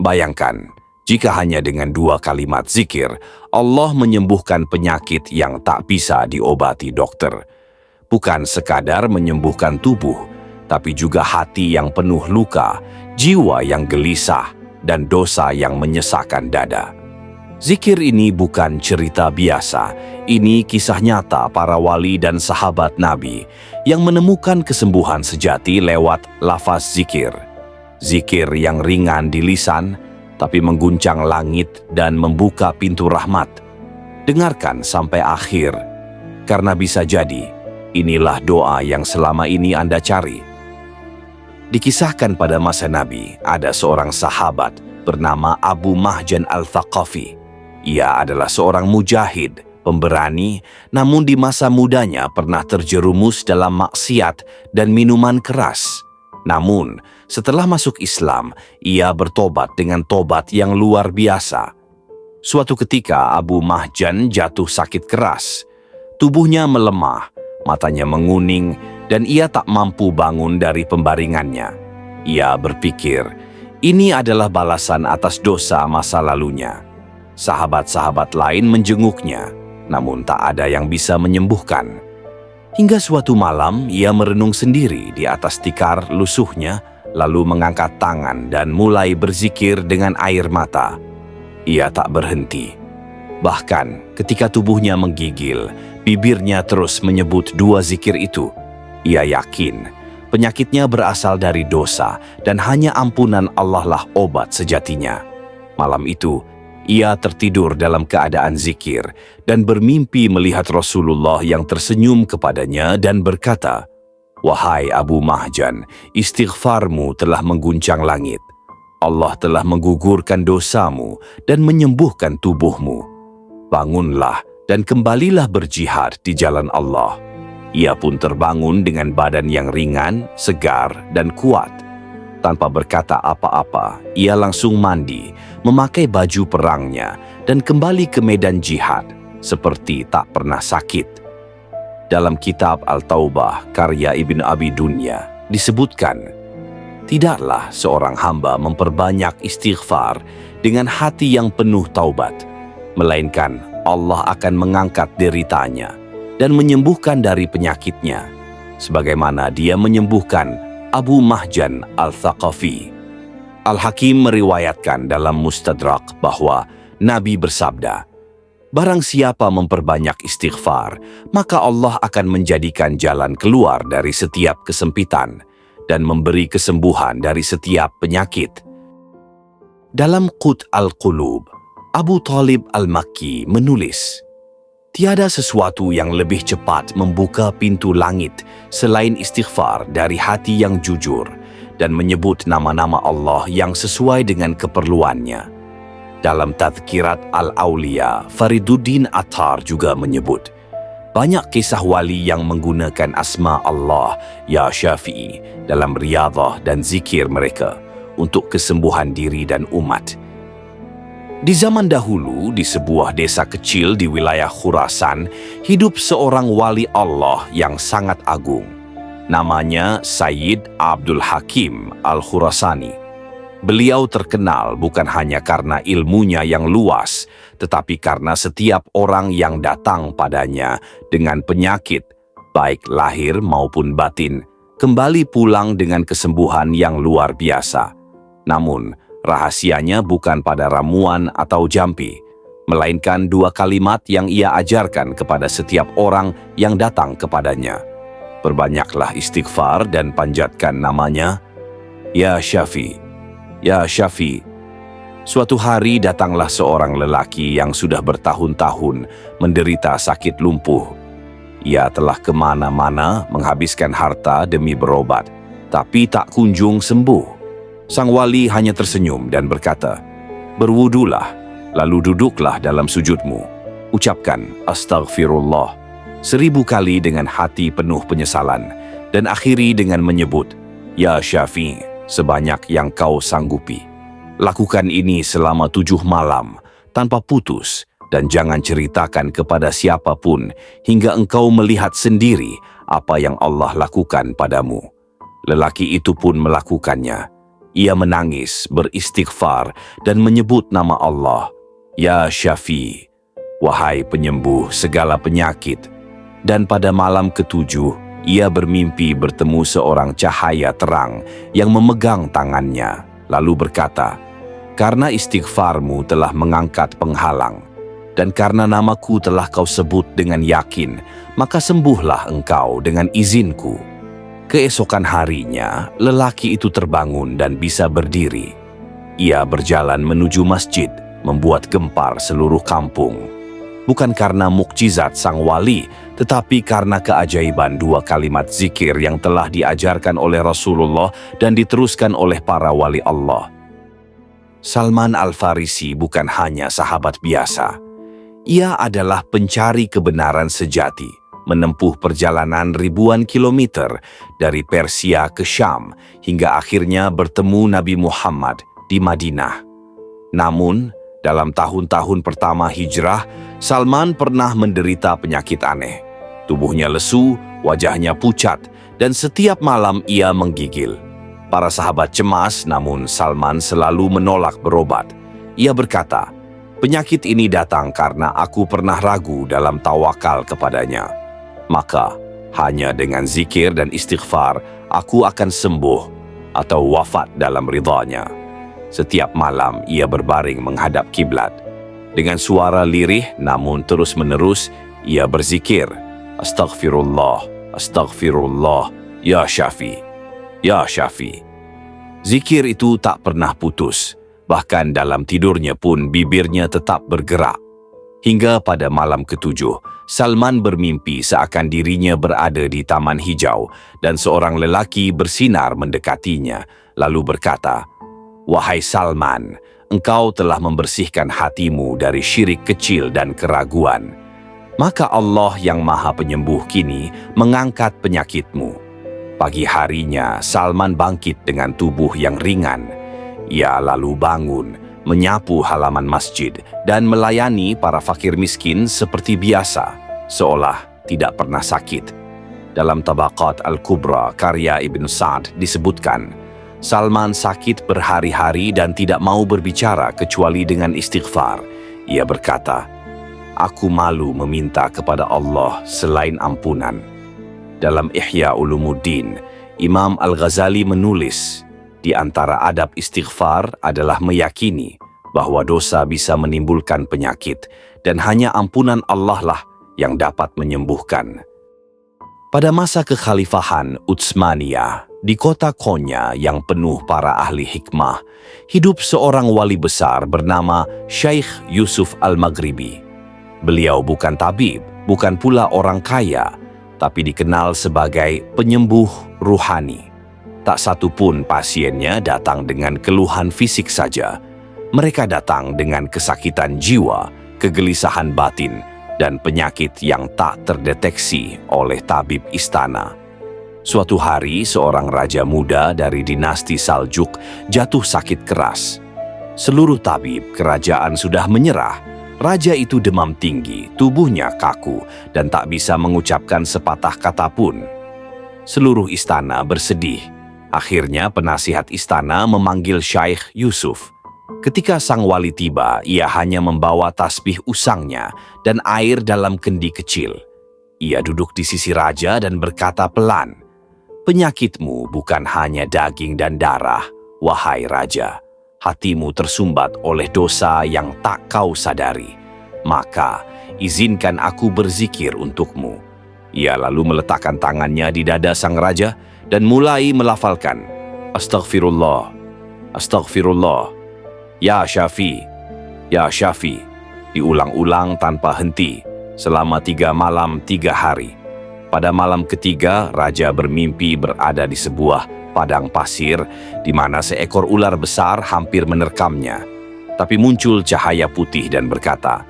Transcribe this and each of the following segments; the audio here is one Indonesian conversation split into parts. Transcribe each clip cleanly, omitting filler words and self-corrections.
Bayangkan, jika hanya dengan 2 kalimat zikir, Allah menyembuhkan penyakit yang tak bisa diobati dokter. Bukan sekadar menyembuhkan tubuh, tapi juga hati yang penuh luka, jiwa yang gelisah, dan dosa yang menyesakkan dada. Zikir ini bukan cerita biasa, ini kisah nyata para wali dan sahabat Nabi yang menemukan kesembuhan sejati lewat lafaz zikir. Zikir yang ringan di lisan, tapi mengguncang langit dan membuka pintu rahmat. Dengarkan sampai akhir, karena bisa jadi inilah doa yang selama ini Anda cari. Dikisahkan pada masa Nabi, ada seorang sahabat bernama Abu Mahjan al-Thaqafi. Ia adalah seorang mujahid, pemberani, namun di masa mudanya pernah terjerumus dalam maksiat dan minuman keras. Namun, setelah masuk Islam, ia bertobat dengan tobat yang luar biasa. Suatu ketika Abu Mahjan jatuh sakit keras. Tubuhnya melemah, matanya menguning, dan ia tak mampu bangun dari pembaringannya. Ia berpikir, ini adalah balasan atas dosa masa lalunya. Sahabat-sahabat lain menjenguknya, namun tak ada yang bisa menyembuhkan. Hingga suatu malam, ia merenung sendiri di atas tikar lusuhnya, lalu mengangkat tangan dan mulai berzikir dengan air mata. Ia tak berhenti. Bahkan ketika tubuhnya menggigil, bibirnya terus menyebut 2 zikir itu. Ia yakin penyakitnya berasal dari dosa dan hanya ampunan Allah lah obat sejatinya. Malam itu, ia tertidur dalam keadaan zikir dan bermimpi melihat Rasulullah yang tersenyum kepadanya dan berkata, "Wahai Abu Mahjan, istighfarmu telah mengguncang langit. Allah telah menggugurkan dosamu dan menyembuhkan tubuhmu. Bangunlah dan kembalilah berjihad di jalan Allah." Ia pun terbangun dengan badan yang ringan, segar, dan kuat. Tanpa berkata apa-apa, ia langsung mandi, memakai baju perangnya, dan kembali ke medan jihad, seperti tak pernah sakit. Dalam kitab Al-Taubah, karya Ibn Abi Dunya, disebutkan, tidaklah seorang hamba memperbanyak istighfar dengan hati yang penuh taubat, melainkan Allah akan mengangkat deritanya dan menyembuhkan dari penyakitnya, sebagaimana dia menyembuhkan Abu Mahjan al-Thaqafi. Al-Hakim meriwayatkan dalam Mustadrak bahwa Nabi bersabda, barang siapa memperbanyak istighfar, maka Allah akan menjadikan jalan keluar dari setiap kesempitan dan memberi kesembuhan dari setiap penyakit. Dalam Qut al-Qulub, Abu Talib al-Makki menulis, tiada sesuatu yang lebih cepat membuka pintu langit selain istighfar dari hati yang jujur dan menyebut nama-nama Allah yang sesuai dengan keperluannya. Dalam Tadhkirat Al-Awliya, Fariduddin Attar juga menyebut, banyak kisah wali yang menggunakan asma Allah, Ya Syafi'i, dalam riyadah dan zikir mereka untuk kesembuhan diri dan umat. Di zaman dahulu, di sebuah desa kecil di wilayah Khurasan, hidup seorang wali Allah yang sangat agung. Namanya Sayyid Abdul Hakim Al-Khurasani. Beliau terkenal bukan hanya karena ilmunya yang luas, tetapi karena setiap orang yang datang padanya dengan penyakit, baik lahir maupun batin, kembali pulang dengan kesembuhan yang luar biasa. Namun, rahasianya bukan pada ramuan atau jampi, melainkan 2 kalimat yang ia ajarkan kepada setiap orang yang datang kepadanya. Perbanyaklah istighfar dan panjatkan namanya, Ya Syafi, Ya Syafi. Suatu hari datanglah seorang lelaki yang sudah bertahun-tahun menderita sakit lumpuh. Ia telah kemana-mana menghabiskan harta demi berobat, tapi tak kunjung sembuh. Sang wali hanya tersenyum dan berkata, berwudulah, lalu duduklah dalam sujudmu. Ucapkan Astaghfirullah 1000 kali dengan hati penuh penyesalan, dan akhiri dengan menyebut, Ya Syafi, sebanyak yang kau sanggupi. Lakukan ini selama 7 malam, tanpa putus, dan jangan ceritakan kepada siapapun, hingga engkau melihat sendiri apa yang Allah lakukan padamu. Lelaki itu pun melakukannya. Ia menangis, beristighfar, dan menyebut nama Allah. Ya Syafi, wahai penyembuh segala penyakit. Dan pada malam ketujuh, ia bermimpi bertemu seorang cahaya terang yang memegang tangannya, lalu berkata, "Karena istighfarmu telah mengangkat penghalang, dan karena namaku telah kau sebut dengan yakin, maka sembuhlah engkau dengan izinku." Keesokan harinya, lelaki itu terbangun dan bisa berdiri. Ia berjalan menuju masjid, membuat gempar seluruh kampung. Bukan karena mukjizat sang wali, tetapi karena keajaiban dua kalimat zikir yang telah diajarkan oleh Rasulullah dan diteruskan oleh para wali Allah. Salman Al-Farisi bukan hanya sahabat biasa. Ia adalah pencari kebenaran sejati, menempuh perjalanan ribuan kilometer dari Persia ke Syam hingga akhirnya bertemu Nabi Muhammad di Madinah. Namun, dalam tahun-tahun pertama hijrah, Salman pernah menderita penyakit aneh. Tubuhnya lesu, wajahnya pucat, dan setiap malam ia menggigil. Para sahabat cemas, namun Salman selalu menolak berobat. Ia berkata, "Penyakit ini datang karena aku pernah ragu dalam tawakal kepadanya. Maka, hanya dengan zikir dan istighfar, aku akan sembuh atau wafat dalam ridhanya." Setiap malam ia berbaring menghadap kiblat. Dengan suara lirih namun terus-menerus, ia berzikir, "Astaghfirullah, astaghfirullah, ya Syafi, ya Syafi." Zikir itu tak pernah putus, bahkan dalam tidurnya pun bibirnya tetap bergerak. Hingga pada malam ketujuh, Salman bermimpi seakan dirinya berada di taman hijau dan seorang lelaki bersinar mendekatinya, lalu berkata, "Wahai Salman, engkau telah membersihkan hatimu dari syirik kecil dan keraguan. Maka Allah yang Maha Penyembuh kini mengangkat penyakitmu." Pagi harinya, Salman bangkit dengan tubuh yang ringan. Ia lalu bangun, menyapu halaman masjid, dan melayani para fakir miskin seperti biasa, seolah tidak pernah sakit. Dalam Tabaqat Al-Kubra karya Ibn Sa'd disebutkan, Salman sakit berhari-hari dan tidak mau berbicara kecuali dengan istighfar. Ia berkata, "Aku malu meminta kepada Allah selain ampunan." Dalam Ihya Ulumuddin, Imam Al-Ghazali menulis, di antara adab istighfar adalah meyakini bahwa dosa bisa menimbulkan penyakit dan hanya ampunan Allah lah yang dapat menyembuhkan. Pada masa kekhalifahan Utsmaniyah, di kota Konya yang penuh para ahli hikmah, hidup seorang wali besar bernama Syekh Yusuf Al-Maghribi. Beliau bukan tabib, bukan pula orang kaya, tapi dikenal sebagai penyembuh ruhani. Tak satu pun pasiennya datang dengan keluhan fisik saja. Mereka datang dengan kesakitan jiwa, kegelisahan batin, dan penyakit yang tak terdeteksi oleh tabib istana. Suatu hari, seorang raja muda dari dinasti Saljuk jatuh sakit keras. Seluruh tabib kerajaan sudah menyerah. Raja itu demam tinggi, tubuhnya kaku, dan tak bisa mengucapkan sepatah kata pun. Seluruh istana bersedih. Akhirnya penasihat istana memanggil Syekh Yusuf. Ketika sang wali tiba, ia hanya membawa tasbih usangnya dan air dalam kendi kecil. Ia duduk di sisi raja dan berkata pelan, "Penyakitmu bukan hanya daging dan darah, wahai raja. Hatimu tersumbat oleh dosa yang tak kau sadari. Maka, izinkan aku berzikir untukmu." Ia lalu meletakkan tangannya di dada sang raja dan mulai melafalkan, "Astaghfirullah, astaghfirullah, ya Syafi, ya Syafi." Diulang-ulang tanpa henti, selama 3 malam 3 hari. Pada malam ketiga, raja bermimpi berada di sebuah padang pasir di mana seekor ular besar hampir menerkamnya. Tapi muncul cahaya putih dan berkata,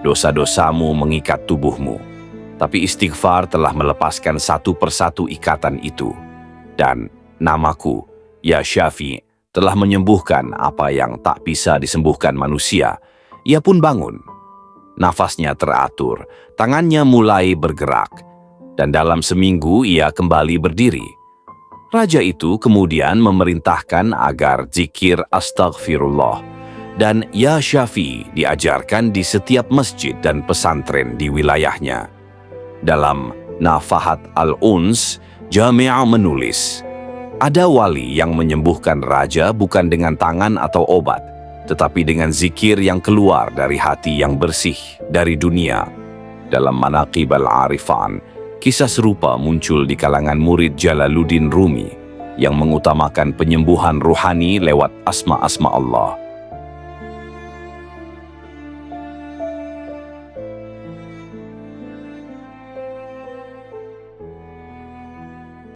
"Dosa-dosamu mengikat tubuhmu, tapi istighfar telah melepaskan satu persatu ikatan itu. Dan namaku, ya Syafi, telah menyembuhkan apa yang tak bisa disembuhkan manusia." Ia pun bangun. Nafasnya teratur, tangannya mulai bergerak, dan dalam seminggu ia kembali berdiri. Raja itu kemudian memerintahkan agar zikir astaghfirullah dan ya Syafi diajarkan di setiap masjid dan pesantren di wilayahnya. Dalam Nafahat Al-Uns, Jami' menulis, ada wali yang menyembuhkan raja bukan dengan tangan atau obat, tetapi dengan zikir yang keluar dari hati yang bersih dari dunia. Dalam Manaqib Al-Arifan, kisah serupa muncul di kalangan murid Jalaluddin Rumi yang mengutamakan penyembuhan ruhani lewat asma-asma Allah.